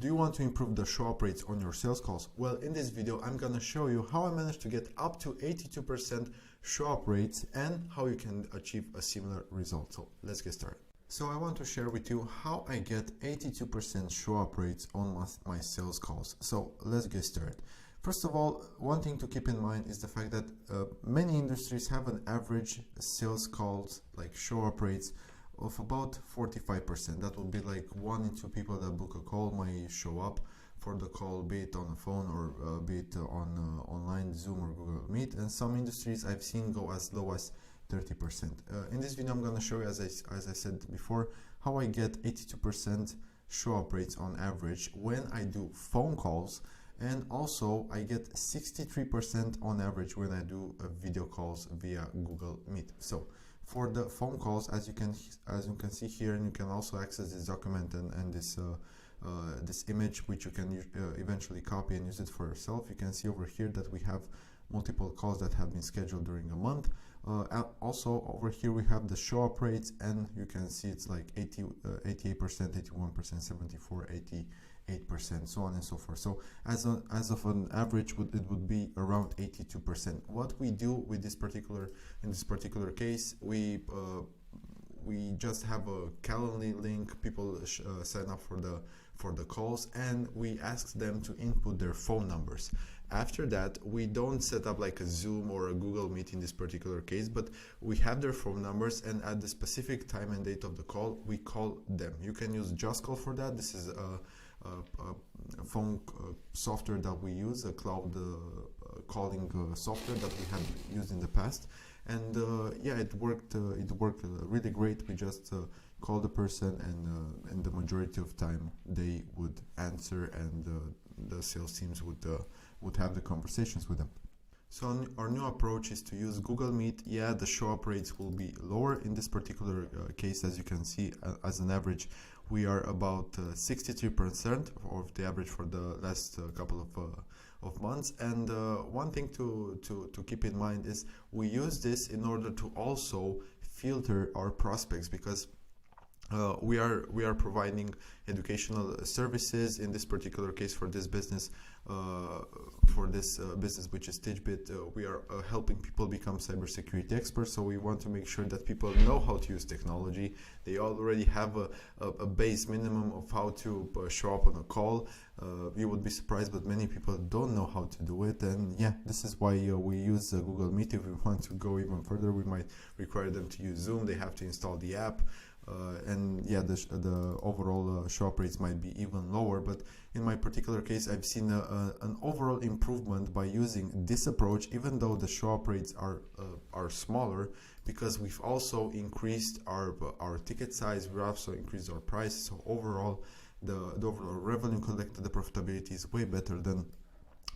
Do you want to improve the show up rates on your sales calls? Well, in this video, I'm gonna show you how I managed to get up to 82% show up rates and how you can achieve a similar result. So let's get started. So I want to share with you how I get 82% show up rates on my sales calls. So let's get started. First of all, one thing to keep in mind is the fact that many industries have an average sales calls, like show up rates, of about 45%. That would be like 1 in 2 people that book a call might show up for the call, be it on the phone or be it on online, Zoom or Google Meet. And some industries I've seen go as low as 30%. In this video, I'm going to show you, as I said before, how I get 82% show up rates on average when I do phone calls. And also I get 63% on average when I do video calls via Google Meet. So for the phone calls, as you can see here, and you can also access this document and this image, which you can eventually copy and use it for yourself. You can see over here that we have multiple calls that have been scheduled during a month. Also over here we have the show up rates, and you can see it's like 88%, 81%, 74, 88%, so on and so forth. So as of an average, it would be around 82%. What we do with in this particular case, we just have a Calendly link. People sign up for the calls, and we ask them to input their phone numbers. After that, we don't set up like a Zoom or a Google Meet in this particular case, but we have their phone numbers, and at the specific time and date of the call, we call them. You can use Just Call for that. This is a phone software that we use, a cloud calling software that we have used in the past, and yeah, it worked really great. We just call the person, and the majority of time they would answer, and the sales teams would have the conversations with them. So our new approach is to use Google Meet. Yeah, the show up rates will be lower in this particular case. As you can see, as an average, we are about 63% of the average for the last couple of months. And one thing to keep in mind is we use this in order to also filter our prospects, because we are providing educational services in this particular case for this business. Business, which is StitchBit, we are helping people become cybersecurity experts. So we want to make sure that people know how to use technology. They already have a base minimum of how to show up on a call. You would be surprised, but many people don't know how to do it. And yeah, this is why we use Google Meet. If we want to go even further, we might require them to use Zoom. They have to install the app. And yeah, the overall show up rates might be even lower, but in my particular case, I've seen an overall improvement by using this approach, even though the show up rates are smaller, because we've also increased our ticket size. We also increased our price. So overall, the overall revenue collected, the profitability is way better than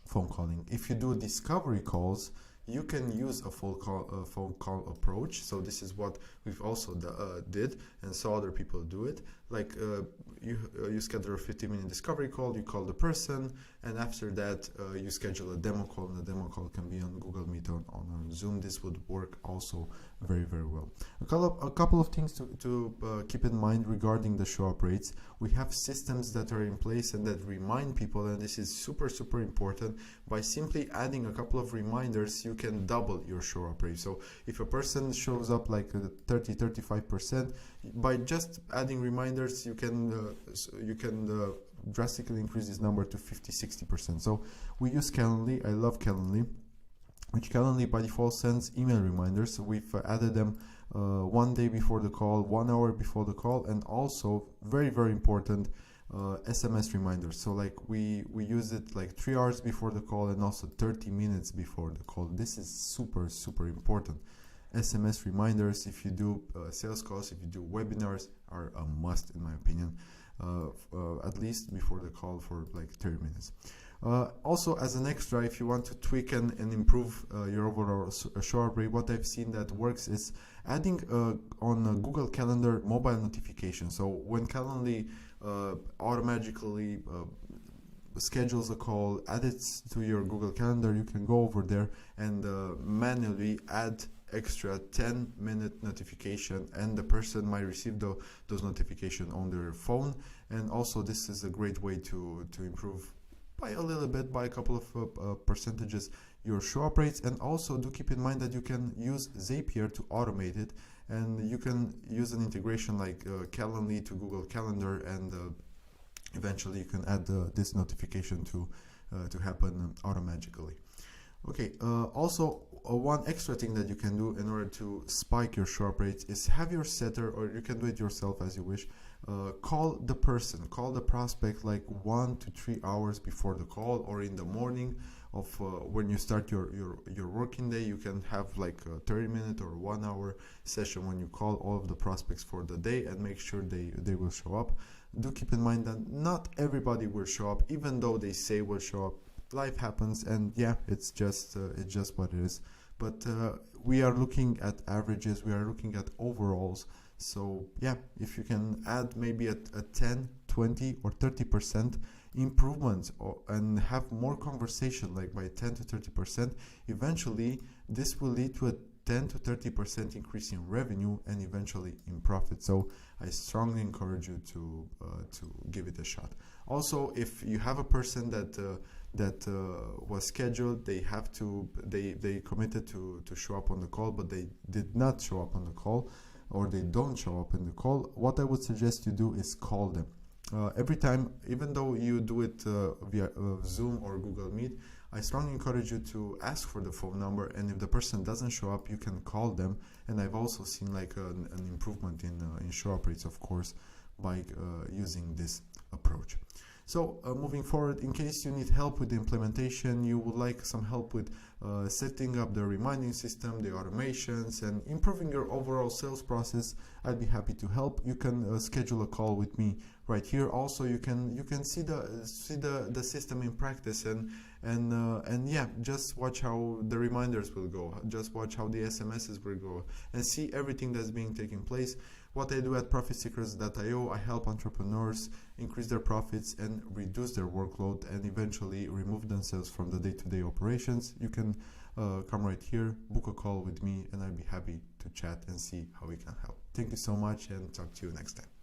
phone calling. If you do discovery calls, you can use a phone call approach. So this is what we've also did, and saw other people do it. Like you schedule a 15-minute discovery call, you call the person, and after that you schedule a demo call, and the demo call can be on Google Meet or on Zoom. This would work also very, very well. A couple of things to keep in mind regarding the show up rates. We have systems that are in place and that remind people, and this is super, super important. By simply adding a couple of reminders, you can double your show up rate. So if a person shows up like 30-35%, by just adding reminders, you can drastically increase this number to 50-60%. So we use Calendly. I love Calendly, which Calendly by default sends email reminders. So we've added them 1 day before the call, 1 hour before the call, and also very, very important, SMS reminders. So like we use it like 3 hours before the call, and also 30 minutes before the call. This is super, super important. SMS reminders, if you do sales calls, if you do webinars, are a must in my opinion, at least before the call for like 30 minutes. Also, as an extra, if you want to tweak and improve your overall show up rate, what I've seen that works is adding on a Google Calendar mobile notification. So when Calendly automatically schedules a call, add it to your Google Calendar, you can go over there and manually add extra 10-minute notification, and the person might receive those notifications on their phone. And also this is a great way to improve by a little bit, by a couple of percentages, your show up rates. And also do keep in mind that you can use Zapier to automate it, and you can use an integration like Calendly to Google Calendar, and eventually you can add this notification to happen automatically. Okay, also one extra thing that you can do in order to spike your show up rates is have your setter, or you can do it yourself as you wish, call the person, call the prospect like 1 to 3 hours before the call, or in the morning of when you start your working day. You can have like a 30-minute or 1 hour session when you call all of the prospects for the day, and make sure they will show up. Do keep in mind that not everybody will show up, even though they say will show up. Life happens, and yeah, it's just what it is. But we are looking at averages, we are looking at overalls. So yeah, if you can add maybe a 10, 20 or 30% improvement, and have more conversation like by 10 to 30%, eventually this will lead to a 10 to 30% increase in revenue, and eventually in profit. So I strongly encourage you to give it a shot. Also, if you have a person that was scheduled, they committed to show up on the call, but they did not show up on the call, or they don't show up in the call, what I would suggest you do is call them. Every time, even though you do it via Zoom or Google Meet, I strongly encourage you to ask for the phone number, and if the person doesn't show up, you can call them. And I've also seen like an improvement in show up rates, of course, by using this approach. So moving forward, in case you need help with the implementation, you would like some help with setting up the reminding system, the automations, and improving your overall sales process, I'd be happy to help. You can schedule a call with me right here. Also, you can see the system in practice, and yeah, just watch how the reminders will go, just watch how the SMSs will go, and see everything that's being taking place. What I do at ProfitSecrets.io, I help entrepreneurs increase their profits and reduce their workload, and eventually remove themselves from the day-to-day operations. You can come right here, book a call with me, and I'd be happy to chat and see how we can help. Thank you so much, and talk to you next time.